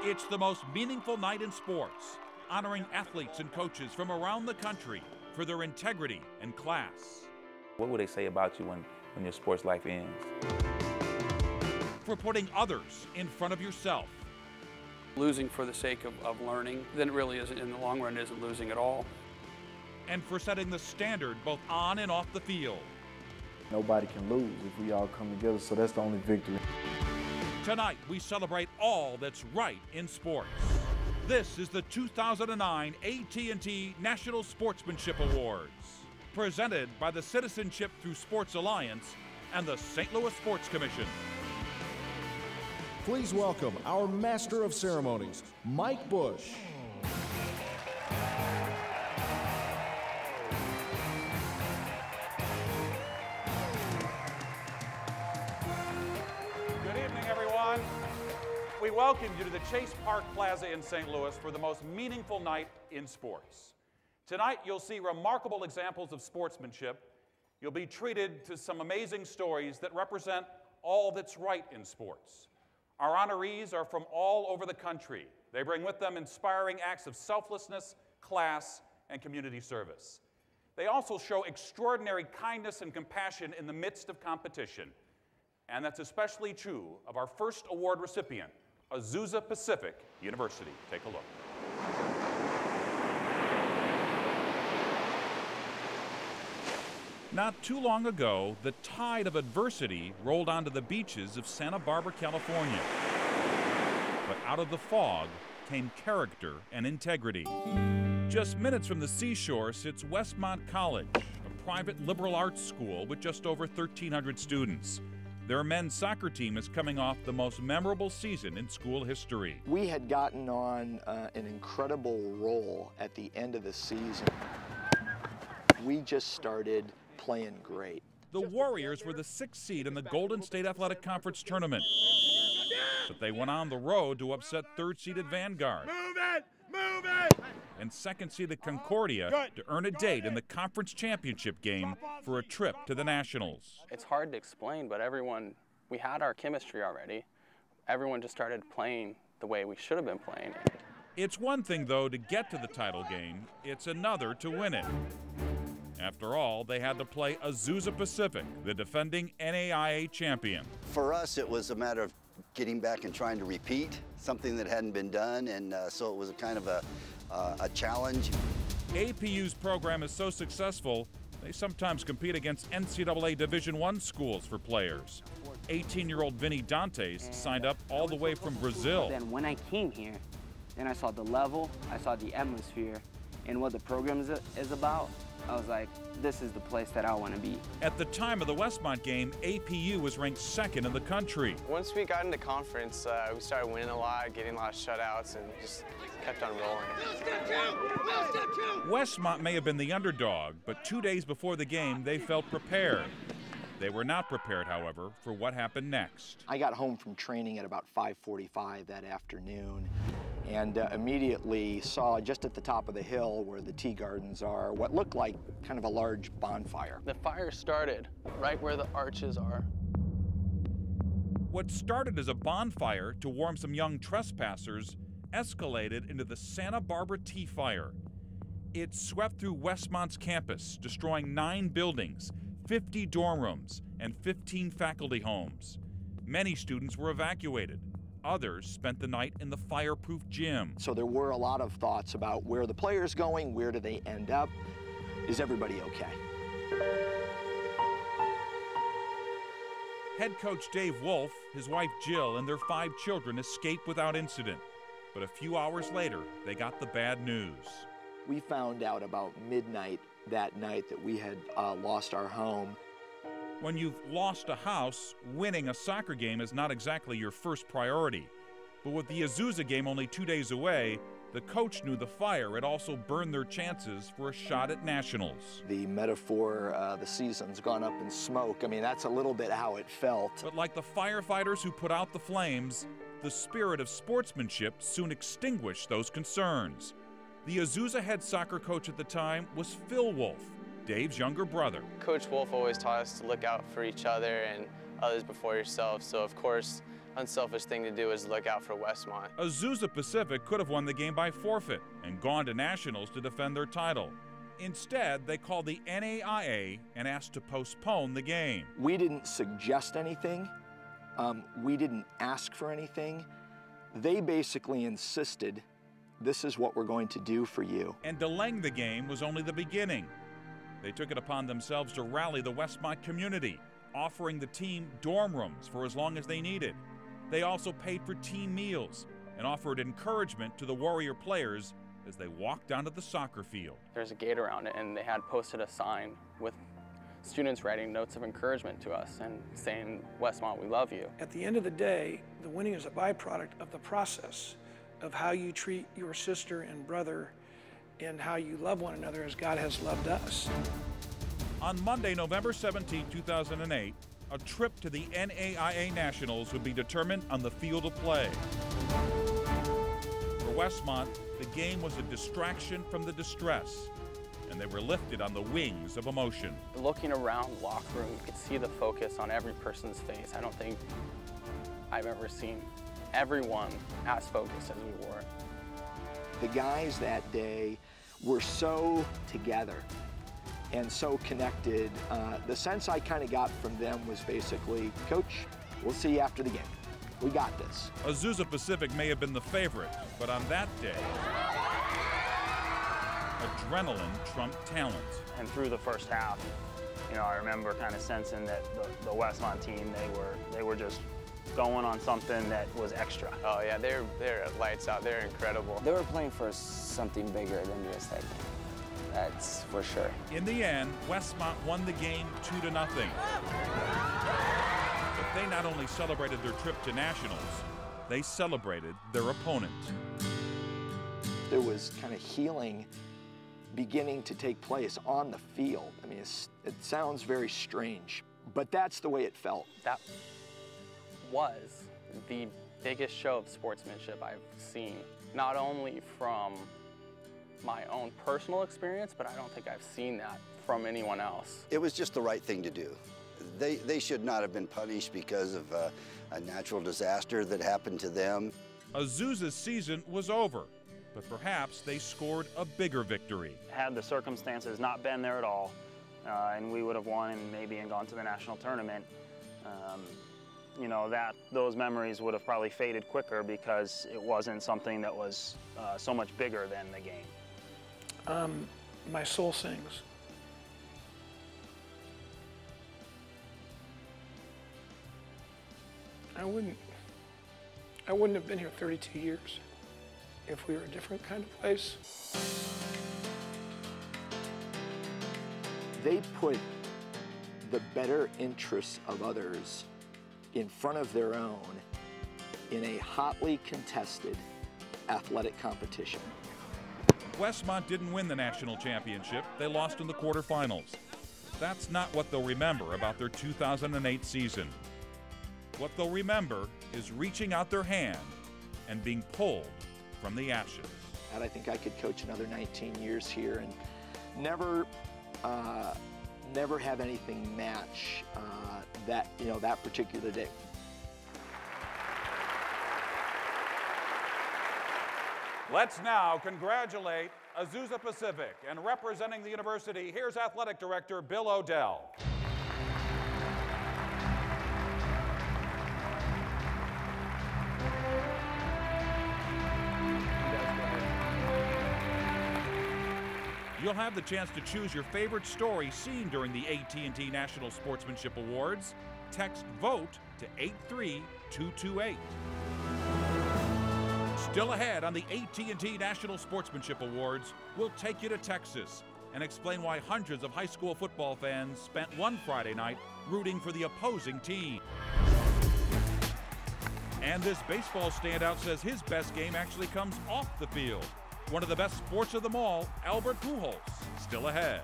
It's the most meaningful night in sports, honoring athletes and coaches from around the country for their integrity and class. What would they say about you when your sports life ends? For putting others in front of yourself. Losing for the sake of learning, then it really isn't, in the long run, isn't losing at all. And for setting the standard both on and off the field. Nobody can lose if we all come together, so that's the only victory. Tonight, we celebrate all that's right in sports. This is the 2009 AT&T National Sportsmanship Awards, presented by the Citizenship Through Sports Alliance and the St. Louis Sports Commission. Please welcome our Master of Ceremonies, Mike Bush. Good evening, everyone. We welcome you to the Chase Park Plaza in St. Louis for the most meaningful night in sports. Tonight, you'll see remarkable examples of sportsmanship. You'll be treated to some amazing stories that represent all that's right in sports. Our honorees are from all over the country. They bring with them inspiring acts of selflessness, class, and community service. They also show extraordinary kindness and compassion in the midst of competition. And that's especially true of our first award recipient, Azusa Pacific University. Take a look. Not too long ago, the tide of adversity rolled onto the beaches of Santa Barbara, California. But out of the fog came character and integrity. Just minutes from the seashore sits Westmont College, a private liberal arts school with just over 1,300 students. Their men's soccer team is coming off the most memorable season in school history. We had gotten on an incredible roll at the end of the season. We just started playing great. The Warriors were the 6th seed in the Golden State Athletic Conference tournament. But they went on the road to upset 3rd-seeded Vanguard. Move it! Move it! And 2nd-seeded Concordia to earn a date in the conference championship game for a trip to the Nationals. It's hard to explain, but we had our chemistry already. Everyone just started playing the way we should have been playing. It's one thing, though, to get to the title game. It's another to win it. After all, they had to play Azusa Pacific, the defending NAIA champion. For us, it was a matter of getting back and trying to repeat something that hadn't been done, and so it was a kind of a challenge. APU's program is so successful, they sometimes compete against NCAA Division I schools for players. 18-year-old VINNIE DANTES signed up all the way from Brazil. Then when I came here, then I saw the level, I saw the atmosphere, and what the program is about. I was like, this is the place that I want to be. At the time of the Westmont game, APU was ranked 2nd in the country. Once we got into conference, we started winning a lot, getting a lot of shutouts, and just kept on rolling. Westmont may have been the underdog, but 2 days before the game, they felt prepared. They were not prepared, however, for what happened next. I got home from training at about 5:45 that afternoon, and immediately saw just at the top of the hill where the tea gardens are what looked like kind of a large bonfire. The fire started right where the arches are. What started as a bonfire to warm some young trespassers escalated into the Santa Barbara Tea Fire. It swept through Westmont's campus, destroying 9 buildings, 50 dorm rooms, and 15 faculty homes. Many students were evacuated. Others spent the night in the fireproof gym. So there were a lot of thoughts about where the players going, where do they end up, is everybody okay? Head coach Dave Wolf, his wife Jill, and their 5 children escaped without incident. But a few hours later, they got the bad news. We found out about midnight that night that we had lost our home. When you've lost a house, winning a soccer game is not exactly your first priority. But with the Azusa game only 2 days away, the coach knew the fire had also burned their chances for a shot at nationals. The metaphor, the season's gone up in smoke, I mean, that's a little bit how it felt. But like the firefighters who put out the flames, the spirit of sportsmanship soon extinguished those concerns. The Azusa head soccer coach at the time was Phil Wolf, Dave's younger brother. Coach Wolf always taught us to look out for each other and others before yourself. So of course, unselfish thing to do is look out for Westmont. Azusa Pacific could have won the game by forfeit and gone to nationals to defend their title. Instead, they called the NAIA and asked to postpone the game. We didn't suggest anything. We didn't ask for anything. They basically insisted, this is what we're going to do for you. And delaying the game was only the beginning. They took it upon themselves to rally the Westmont community, offering the team dorm rooms for as long as they needed. They also paid for team meals and offered encouragement to the Warrior players as they walked onto the soccer field. There's a gate around it, and they had posted a sign with students writing notes of encouragement to us and saying, Westmont, we love you. At the end of the day, the winning is a byproduct of the process of how you treat your sister and brother and how you love one another as God has loved us. On Monday, November 17, 2008, a trip to the NAIA Nationals would be determined on the field of play. For Westmont, the game was a distraction from the distress, and they were lifted on the wings of emotion. Looking around the locker room, you could see the focus on every person's face. I don't think I've ever seen everyone as focused as we were. The guys that day were so together and so connected. The sense I kind of got from them was basically, Coach, we'll see you after the game. We got this. Azusa Pacific may have been the favorite, but on that day, adrenaline trumped talent. And through the first half, you know, I remember kind of sensing that the Westmont team, they were just going on something that was extra. Oh yeah, they're lights out. They're incredible. They were playing for something bigger than just that game. That's for sure. In the end, Westmont won the game 2-0. But they not only celebrated their trip to nationals, they celebrated their opponent. There was kind of healing beginning to take place on the field. I mean, it sounds very strange, but that's the way it felt. That was the biggest show of sportsmanship I've seen, not only from my own personal experience, but I don't think I've seen that from anyone else. It was just the right thing to do. They should not have been punished because of a natural disaster that happened to them. Azusa's season was over, but perhaps they scored a bigger victory. Had the circumstances not been there at all, and we would have won and maybe gone to the national tournament, you know, those memories would have probably faded quicker because it wasn't something that was so much bigger than the game. My soul sings. I wouldn't have been here 32 years if we were a different kind of place. They put the better interests of others in front of their own in a hotly contested athletic competition. Westmont didn't win the national championship. They lost in the quarterfinals. That's not what they'll remember about their 2008 season. What they'll remember is reaching out their hand and being pulled from the ashes. And I think I could coach another 19 years here and never have anything match that particular day. Let's now congratulate Azusa Pacific, and representing the university, here's Athletic Director Bill ODELL. You'll have the chance to choose your favorite story seen during the AT&T National Sportsmanship Awards. Text VOTE to 83228. Still ahead on the AT&T National Sportsmanship Awards, we'll take you to Texas and explain why hundreds of high school football fans spent one Friday night rooting for the opposing team. And this baseball standout says his best game actually comes off the field. One of the best sports of them all, Albert Pujols, still ahead.